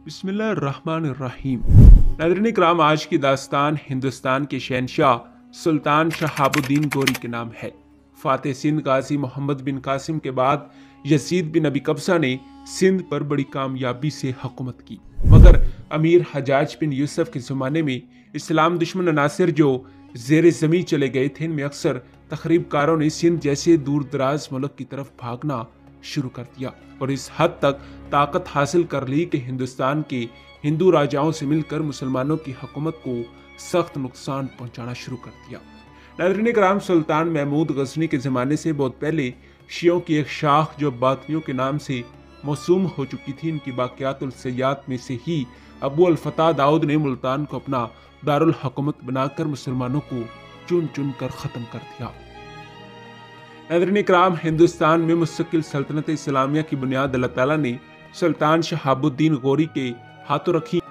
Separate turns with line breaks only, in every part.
बिस्मिल्लाहिर्रहमानिर्रहीम। नाज़रीन इकराम, आज की दास्तान हिंदुस्तान के शहनशाह सुल्तान शहाबुद्दीन गौरी के नाम है। फातेह सिंध गाजी मोहम्मद बिन कासिम के बाद यजीद बिन अबी कब्सा ने सिंध पर बड़ी कामयाबी से हुकूमत की, मगर अमीर हजाज बिन यूसुफ के ज़माने में इस्लाम दुश्मन अनासिर जो ज़ेर ज़मीं चले गए थे, इनमें अक्सर तखरीबकारों ने सिंध जैसे दूर दराज मुल्क की तरफ भागना शुरू कर दिया और इस हद तक ताकत हासिल कर ली कि हिंदुस्तान के हिंदू राजाओं से मिलकर मुसलमानों की हुकूमत को सख्त नुकसान पहुंचाना शुरू कर दिया। नाज़रीन इकराम, सुल्तान महमूद गजनी के ज़माने से बहुत पहले शियों की एक शाख जो बातनियों के नाम से मौसूम हो चुकी थी, इनकी बाक़ियातुल सय्यात में से ही अबू अल फतह दाऊद ने मुल्तान को अपना दारुल हुकूमत बनाकर मुसलमानों को चुन चुन कर ख़त्म कर दिया। नाज़रीन इकराम, हिंदुस्तान में मुस्तकिल सल्तनत इस्लामिया की बुनियाद अल्लाह ताला ने सुल्तान शहाबुद्दीन गौरी के हाथों रखी।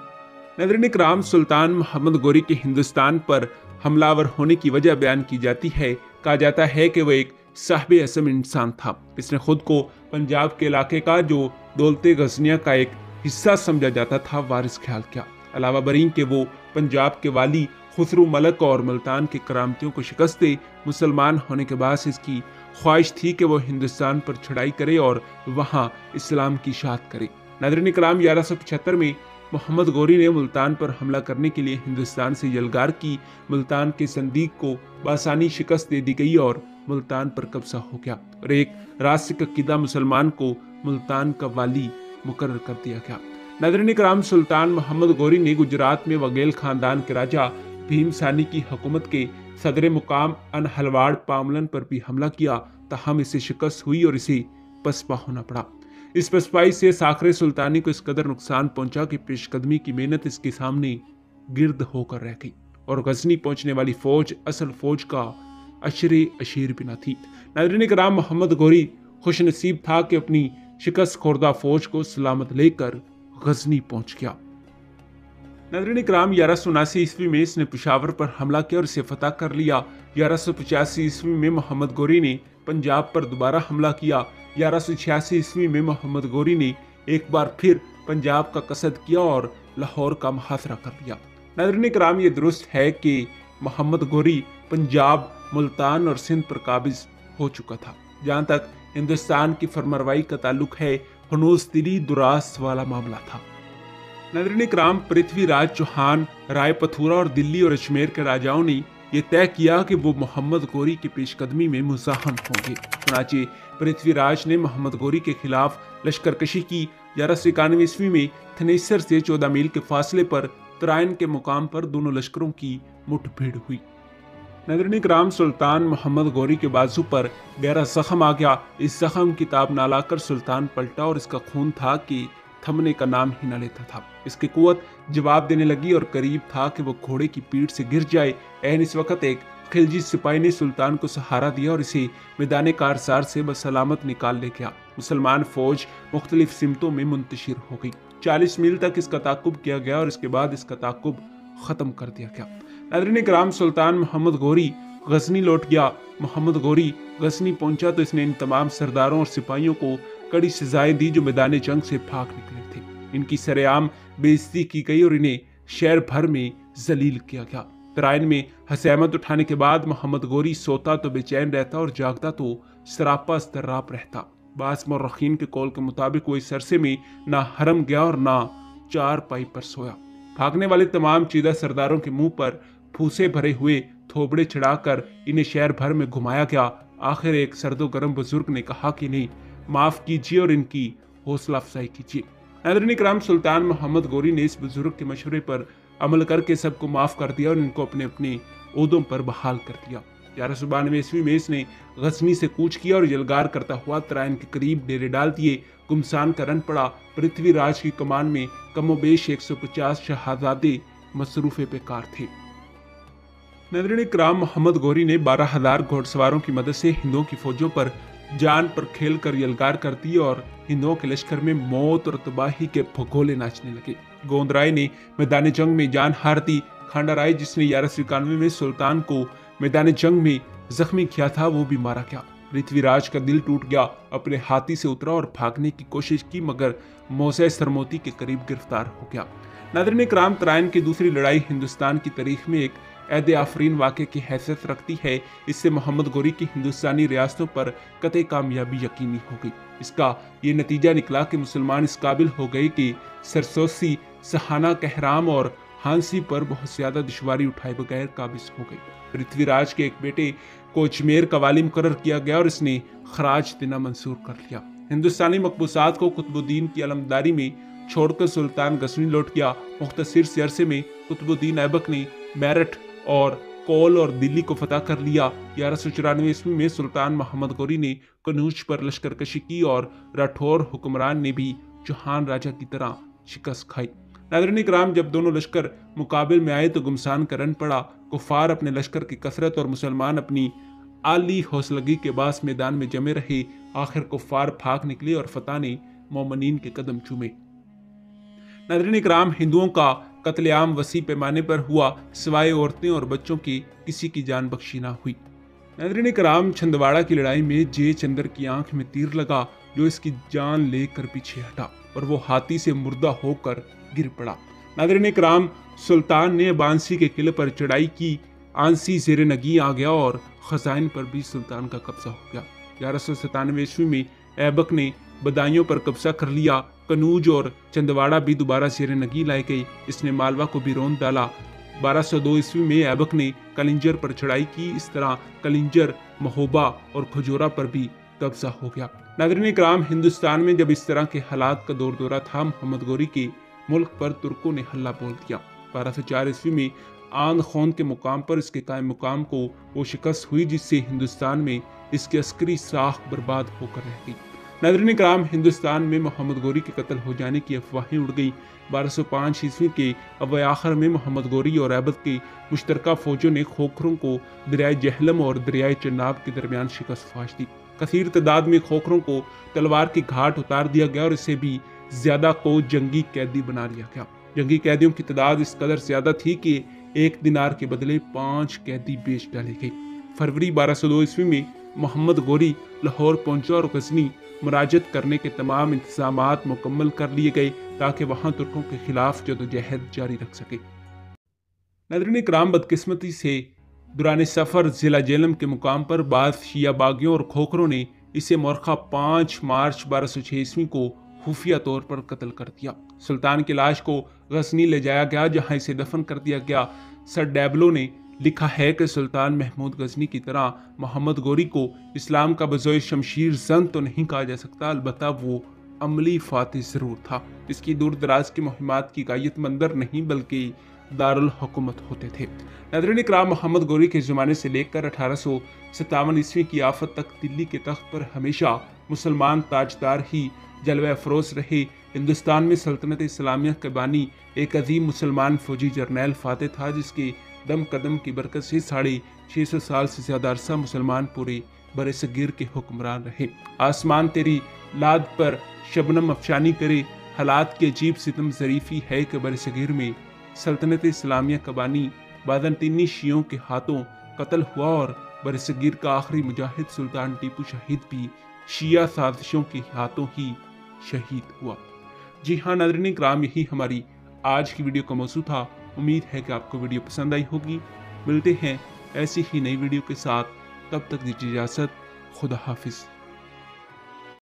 नाज़रीन इकराम, सुल्तान मोहम्मद गौरी के हिंदुस्तान पर हमलावर होने की वजह बयान की जाती है। कहा जाता है कि वह एक साहिब असम इंसान था। इसने खुद को पंजाब के इलाके का जो दौलत गजनिया का एक हिस्सा समझा जाता था वारिस ख्याल किया। अलावा बरीन के वो पंजाब के वाली खुसरू मलक और मुल्तान के करामतियों को शिकस्त दे। मुसलमान होने के बाद इसकी ख्वाहिश थी कि वो हिंदुस्तान पर चढ़ाई करे और वहाँ इस्लाम की इशाअत करे। नाज़रीन इकराम, 1175 में मोहम्मद गौरी ने मुल्तान पर हमला करने के लिए हिंदुस्तान से यलगार की। मुल्तान के संदीक को बासानी शिकस्त दे दी गई और मुल्तान पर कब्जा हो गया और एक रासिक अकीदा मुसलमान को मुल्तान का वाली मुकर्रर कर दिया गया। नाज़रीन इकराम, सुल्तान मोहम्मद गौरी ने गुजरात में वगेल खानदान के राजा भीम सानी की हुकूमत के सदर मुकाम अनहलवाड़ पामलन पर भी हमला किया, ताहम इसे शिकस्त हुई और इसे पसपा होना पड़ा। इस पसपाई से साखरे सुल्तानी को इस कदर नुकसान पहुंचा कि पेशकदमी की मेहनत इसके सामने गिर्द होकर रह गई और गजनी पहुंचने वाली फौज असल फौज का अशरे अशीर भी न थी। नाज़रीन इकराम, मोहम्मद गौरी खुश नसीब था कि अपनी शिकस्त खोरदा फौज को सलामत लेकर गजनी पहुंच गया। नाज़रीन इकराम, 1179 ईस्वी में इसने पेशावर पर हमला किया और इसे फतह कर लिया। 1185 ईस्वी में मोहम्मद गौरी ने पंजाब पर दोबारा हमला किया। 1186 ईस्वी में मोहम्मद गौरी ने एक बार फिर पंजाब का कसद किया और लाहौर का मुहासरा कर लिया। नाज़रीन इकराम, ये दुरुस्त है कि मोहम्मद गौरी पंजाब, मुल्तान और सिंध पर काबिज हो चुका था। जहाँ तक हिंदुस्तान की फरमरवाई का ताल्लुक है, हनूस दिली दुरास वाला मामला था। नाज़रीन इकराम, पृथ्वीराज चौहान, राय पथुरा और दिल्ली और अजमेर के राजाओं ने यह तय किया कि वो मोहम्मद गौरी की पेशकदमी में मुज़ाहम होंगे। चुनांचे पृथ्वीराज ने मोहम्मद गौरी के खिलाफ लश्करकशी की। 1191 ईस्वी में थनेसर से 14 मील के फासले पर तराइन के मुकाम पर दोनों लश्करों की मुठभेड़ हुई। नाज़रीन इकराम, सुल्तान मोहम्मद गौरी के बाजू पर गहरा जख्म आ गया। इस जख्म की ताब ना लाकर सुल्तान पलटा और इसका खून था कि थमने का नाम ही न लेता था। इसकी कुव्वत जवाब देने लगी और करीब था कि वो घोड़े की पीठ से गिर जाए। ऐन इस वक्त एक खिलजी सिपाही ने सुल्तान को सहारा दिया और इसे मैदान कारसार से बसलामत निकाल ले गया। मुसलमान फौज मुख्तलिफ सिमतों में मुंतशिर हो गई। 40 मील तक इसका ताकुब किया गया और इसके बाद इसका ताकुब खत्म कर दिया गया। नाज़रीन इकराम, सुल्तान मोहम्मद गौरी गजनी लौट गया। मोहम्मद गौरी गजनी पहुंचा तो इसने इन तमाम सरदारों और सिपाहियों को कड़ी सजाएं दी जो मैदान जंग से भाग निकले थे। इनकी सरेआम बेइज्जती की गई और इन्हें शहर भर में जलील किया गया। तराइन में हसैमत उठाने के बाद मोहम्मद गौरी सोता तो बेचैन रहता और जागता तो सरापा स्तर्राप रहता। बास मौरखीन के कौल के मुताबिक वो इस अरसे में ना हरम गया और ना चार पाई पर सोया। भागने वाले तमाम चीदा सरदारों के मुंह पर फूसे भरे हुए थोबड़े चढ़ाकर इन्हें शहर भर में घुमाया गया। आखिर एक सर्दो गर्म बुजुर्ग ने कहा कि नहीं, माफ कीजिए और इनकी हौसला अफजाई कीजिए। नाज़रीन इकराम, सुल्तान मोहम्मद गौरी ने इस बुजुर्ग के मशवरे पर अमल करके सबको माफ कर दिया और इनको अपने अपने ओहदों पर बहाल कर दिया। 1192 ईस्वी में इसने गजनी से कूच किया और यलगार करता हुआ तराइन के करीब डेरे डाल दिए। गुमसान का रन पड़ा। पृथ्वीराज की कमान में कमोबेश 150 शहाजादे मसरूफ बेकार थे। नाज़रीन इकराम, मोहम्मद गौरी ने 12,000 घोड़सवारों की मदद से हिंदुओं की फौजों पर जान पर खेल कर यलगार कर दी और हिंदुओं के लश्कर में मौत और तबाही के भगोले नाचने लगे। गोंदराय ने मैदान जंग में जान हार दी। खांडा राय, जिसने 1191 में सुल्तान को मैदान जंग में जख्मी किया था, वो भी मारा गया। पृथ्वीराज का दिल टूट गया, अपने हाथी से उतरा और भागने की कोशिश की, मगर मौसे सरमोती के करीब गिरफ्तार हो गया। नाज़रीन इकराम, तराइन की दूसरी लड़ाई हिंदुस्तान की तारीख में एक ऐद आफरीन वाक़े की हैसियत रखती है। इससे मोहम्मद गोरी की हिंदुस्तानी रियासतों पर कतई कामयाबी यकीनी हो गई। इसका ये नतीजा निकला कि मुसलमान इस काबिल हो गए कि सरसोसी, सहाना, कहराम और हांसी पर बहुत ज्यादा दुश्वारी उठाए बगैर काबिज हो गई। पृथ्वीराज के एक बेटे को अजमेर का वाली मुकर्रर किया गया और इसने खराज देना मंजूर कर लिया। हिंदुस्तानी मकबूसात को कुतुबुद्दीन की अलमदारी में छोड़कर सुल्तान गजनी लौट गया। मुख्तसर से अरसे में कुतुबुद्दीन ऐबक ने मेरठ और कोल और दिल्ली को फतह कर लिया। 1194 ईस्वी में सुल्तान मोहम्मद गोरी ने कनूज पर लश्करकशी की और राठौर हुक्मरान ने भी चौहान राजा की तरह शिकस्त खाई। नाज़रीन इकराम, जब दोनों लश्कर मुकाबले में आए तो गुमसान का रन पड़ा। कुफार अपने लश्कर की कसरत और मुसलमान अपनी आली हौसलगी के बास मैदान में जमे रहे। आखिर कुफार भाग निकले और फतह ने मोमिनीन के कदम चूमे। नाज़रीन इकराम, हिंदुओं का कत्लेआम वसी पैमाने पर हुआ, सिवाय औरतें और बच्चों की किसी की जान बख्शी ना हुई। नाज़रीन इकराम, छिंदवाड़ा की लड़ाई में जे चंदर की आंख में तीर लगा, जो इसकी जान लेकर पीछे हटा और वो हाथी से मुर्दा होकर गिर पड़ा। नाज़रीन इकराम, सुल्तान ने बांसी के किले पर चढ़ाई की। आंसी ज़ेरे नगी आ गया और खजाइन पर भी सुल्तान का कब्जा हो गया। 1197 ईस्वी में ऐबक ने बदायूं पर कब्जा कर लिया। कनूज और चंदवाड़ा भी दोबारा ज़ेरे नगी लाई गई। इसने मालवा को भी रौंद डाला। 1202 ईस्वी में ऐबक ने कलिंजर पर चढ़ाई की। इस तरह कलिंजर, महोबा और खजूरा पर भी कब्जा हो गया। नाज़रीन इकराम, हिंदुस्तान में जब इस तरह के हालात का दौर दौरा था, मोहम्मद गोरी के मुल्क पर तुर्कों ने हल्ला बोल दिया। 1204 ईस्वी में आंद खौन के मुकाम पर इसके कायम मुकाम को वो शिकस्त हुई जिससे हिंदुस्तान में इसकी अस्करी साख बर्बाद होकर रह गई। नाज़रीन इकराम, हिंदुस्तान में मोहम्मद गोरी के कत्ल हो जाने की अफवाहें उड़ गई। 1205 ईस्वी के अव्वल आखिर में मोहम्मद गोरी और ऐबक की मुश्तरका फौजों ने खोखरों को दरियाए जहलम और दरियाए चन्नाब के दरमियान शिकस्त फाश दी। कसीर तादाद में खोखरों को तलवार की घाट उतार दिया गया और इससे भी ज्यादा को जंगी कैदी बना लिया गया। जंगी कैदियों की तादाद इस कदर ज्यादा थी कि 1 दिनार के बदले 5 कैदी बेच डाले गए। फरवरी 1202 ईस्वी में मोहम्मद गोरी लाहौर पहुंचा और गजनी मुराजत करने के तमाम इंतजामात मुकम्मल कर लिए गए ताकि वहां तुर्कों के खिलाफ जदोजहद जारी रख सके। नाज़रीन इकराम, बदकिस्मती से दौरान सफ़र जिला जेलम के मुकाम पर बाद शिया बागियों और खोखरों ने इसे मोरखा 5 मार्च 1206 ईस्वी को खुफिया तौर पर कत्ल कर दिया। सुल्तान की लाश को गजनी ले जाया गया, जहां इसे दफन कर दिया गया। सर डैबलो ने लिखा है कि सुल्तान महमूद गजनी की तरह मोहम्मद गोरी को इस्लाम का बज़ोए शमशीर जन तो नहीं कहा जा सकता, अलबत्ता वो अमली फातिह ज़रूर था। इसकी दूर दराज की मुहिमात की गायत मंदर नहीं बल्कि दारुल हुकूमत होते थे। नाज़रीन इकराम, मोहम्मद गोरी के ज़माने से लेकर 1857 ईस्वी की आफत तक दिल्ली के तख्त पर हमेशा मुसलमान ताजदार ही जलवा अफरोज रहे। हिंदुस्तान में सल्तनत इस्लामिया के बानी एक अजीम मुसलमान फौजी जर्नैल फातेह था, जिसके दम कदम की बरकत से 650 साल से ज़्यादा अरसा मुसलमान पूरे बरसगीर के हुक्मरान रहे। आसमान तेरी लाद पर शबनम अफशानी करे, हालात की अजीब सितम ज़रीफ़ी है कि बरसगीर में सल्तनत इस्लामिया का बानी बाज़ंतीनी शियों के हाथों कत्ल हुआ और बरसगीर का आखिरी मुजाहिद सुल्तान टीपू शहीद भी शिया साजिशों के हाथों ही शहीद हुआ। जी हाँ नाज़रीन इकराम, यही हमारी आज की वीडियो का मौजू था। उम्मीद है कि आपको वीडियो पसंद आई होगी। मिलते हैं ऐसी ही नई वीडियो के साथ, तब तक दीजिए इजाज़त। खुदा हाफिज़।